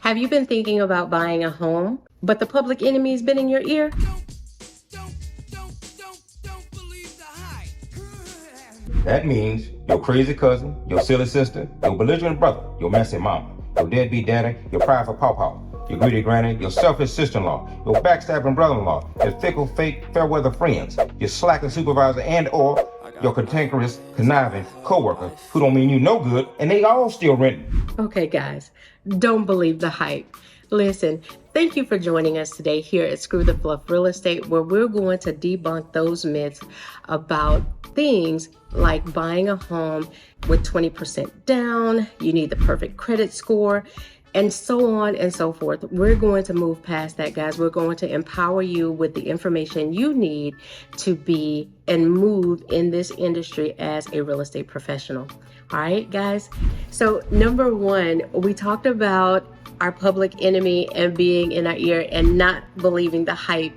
Have you been thinking about buying a home, but the public enemy's been in your ear? Don't believe the hype. That means your crazy cousin, your silly sister, your belligerent brother, your messy mama, your deadbeat daddy, your prideful pawpaw, your greedy granny, your selfish sister-in-law, your backstabbing brother-in-law, your fickle, fake, fair-weather friends, your slacking supervisor and or your cantankerous, conniving coworker who don't mean you no good and they all still renting. Okay, guys, don't believe the hype. Listen, thank you for joining us today here at Screw the Fluff Real Estate, where we're going to debunk those myths about things like buying a home with 20% down, you need the perfect credit score, and so on and so forth. We're going to move past that, guys. We're going to empower you with the information you need to be and move in this industry as a real estate professional. All right, guys. So number one, we talked about our public enemy and being in our ear and not believing the hype.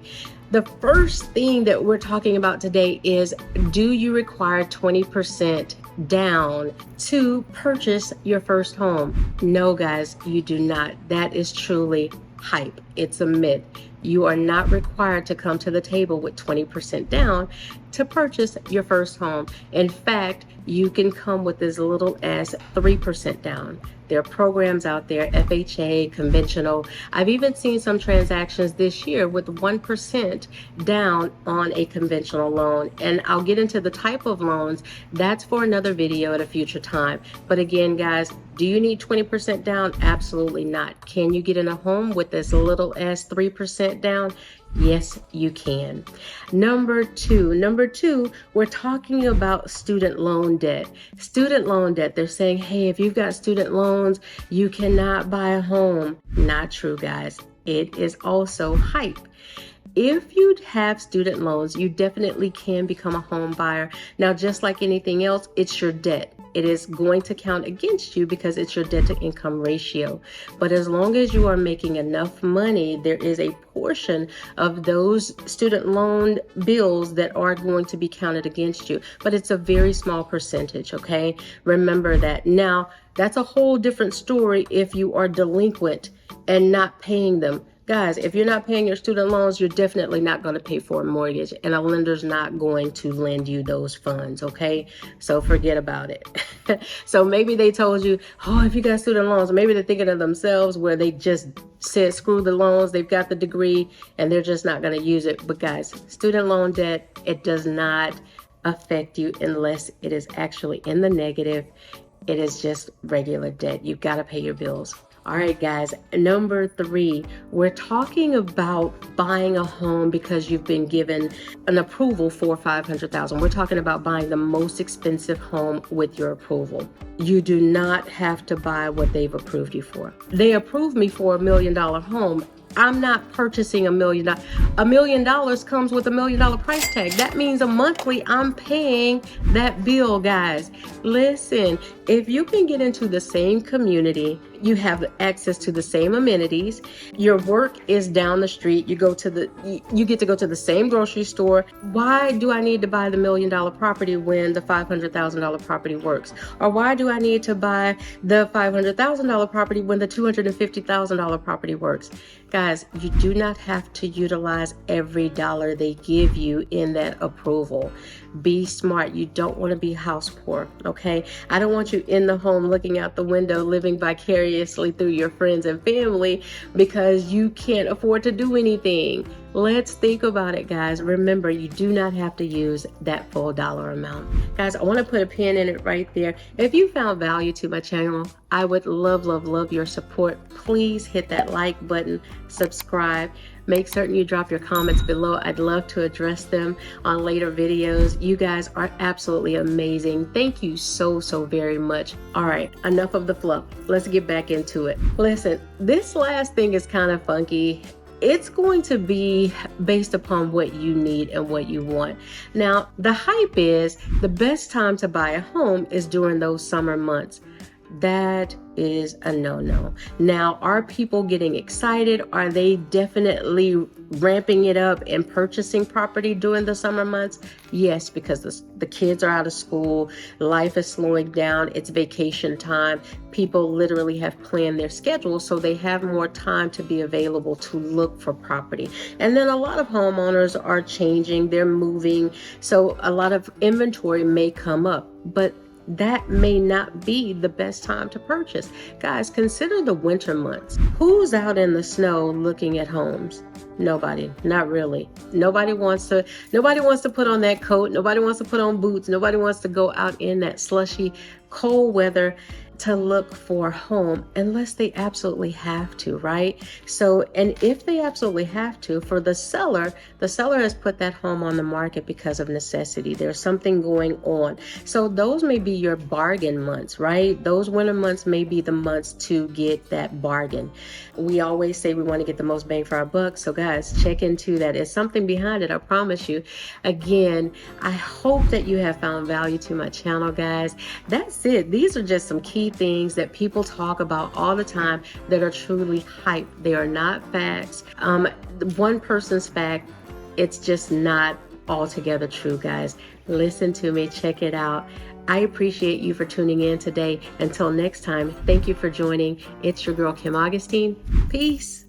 The first thing that we're talking about today is, do you require 20% down to purchase your first home? No, guys, you do not. That is truly hype. It's a myth. You are not required to come to the table with 20% down to purchase your first home. In fact, you can come with as little as 3% down. There are programs out there, FHA, conventional. I've even seen some transactions this year with 1% down on a conventional loan. And I'll get into the type of loans. That's for another video at a future time. But again, guys, do you need 20% down? Absolutely not. Can you get in a home with as little as 3% down? Yes, you can. Number two, we're talking about student loan debt. Student loan debt, they're saying, hey, if you've got student loans, you cannot buy a home. Not true, guys. It is also hype. If you have student loans, you definitely can become a home buyer. Now, just like anything else, it's your debt. It is going to count against you because it's your debt to income ratio. But as long as you are making enough money, there is a portion of those student loan bills that are going to be counted against you. But it's a very small percentage, okay? Remember that. Now, that's a whole different story if you are delinquent and not paying them. Guys, if you're not paying your student loans, you're definitely not going to pay for a mortgage, and a lender's not going to lend you those funds, okay? So forget about it. So maybe they told you, oh, if you got student loans, maybe they're thinking of themselves where they just said, screw the loans, they've got the degree, and they're just not going to use it. But guys, student loan debt, it does not affect you unless it is actually in the negative. It is just regular debt. You've got to pay your bills. All right, guys, number three, we're talking about buying a home because you've been given an approval for $500,000. We're talking about buying the most expensive home with your approval. You do not have to buy what they've approved you for. They approved me for $1 million home. I'm not purchasing $1 million. $1 million comes with $1 million price tag. That means a monthly I'm paying that bill, guys. Listen, if you can get into the same community, you have access to the same amenities, your work is down the street, you get to go to the same grocery store. Why do I need to buy the $1 million property when the $500,000 property works? Or why do I need to buy the $500,000 property when the $250,000 property works? Guys, you do not have to utilize every dollar they give you in that approval. Be smart. You don't want to be house poor, okay? I don't want you in the home looking out the window, living vicariously through your friends and family because you can't afford to do anything. Let's think about it, guys. Remember, you do not have to use that full dollar amount. Guys, I want to put a pin in it right there. If you found value to my channel, I would love your support. Please hit that like button, subscribe. Make certain you drop your comments below. I'd love to address them on later videos. You guys are absolutely amazing. Thank you so very much. All right, enough of the fluff. Let's get back into it. Listen, this last thing is kind of funky. It's going to be based upon what you need and what you want. Now, the hype is the best time to buy a home is during those summer months. That is a no-no. Now, are people getting excited? Are they definitely ramping it up and purchasing property during the summer months? Yes, because the kids are out of school, life is slowing down, it's vacation time. People literally have planned their schedule, so they have more time to be available to look for property. And then a lot of homeowners are changing, they're moving, so a lot of inventory may come up, but that may not be the best time to purchase. Guys, consider the winter months. Who's out in the snow looking at homes? Nobody, not really. Nobody wants to put on that coat. Nobody wants to put on boots. Nobody wants to go out in that slushy, cold weather to look for a home unless they absolutely have to, right? So, and if they absolutely have to, for the seller has put that home on the market because of necessity. There's something going on. So those may be your bargain months, right? Those winter months may be the months to get that bargain. We always say we want to get the most bang for our buck. So guys, check into that. There's something behind it, I promise you. Again, I hope that you have found value to my channel, guys. That's it. These are just some key things that people talk about all the time that are truly hype. They are not facts. One person's fact, it's just not altogether true, guys. Listen to me, check it out. I appreciate you for tuning in today. Until next time, thank you for joining. It's your girl, Kim Augustine. Peace.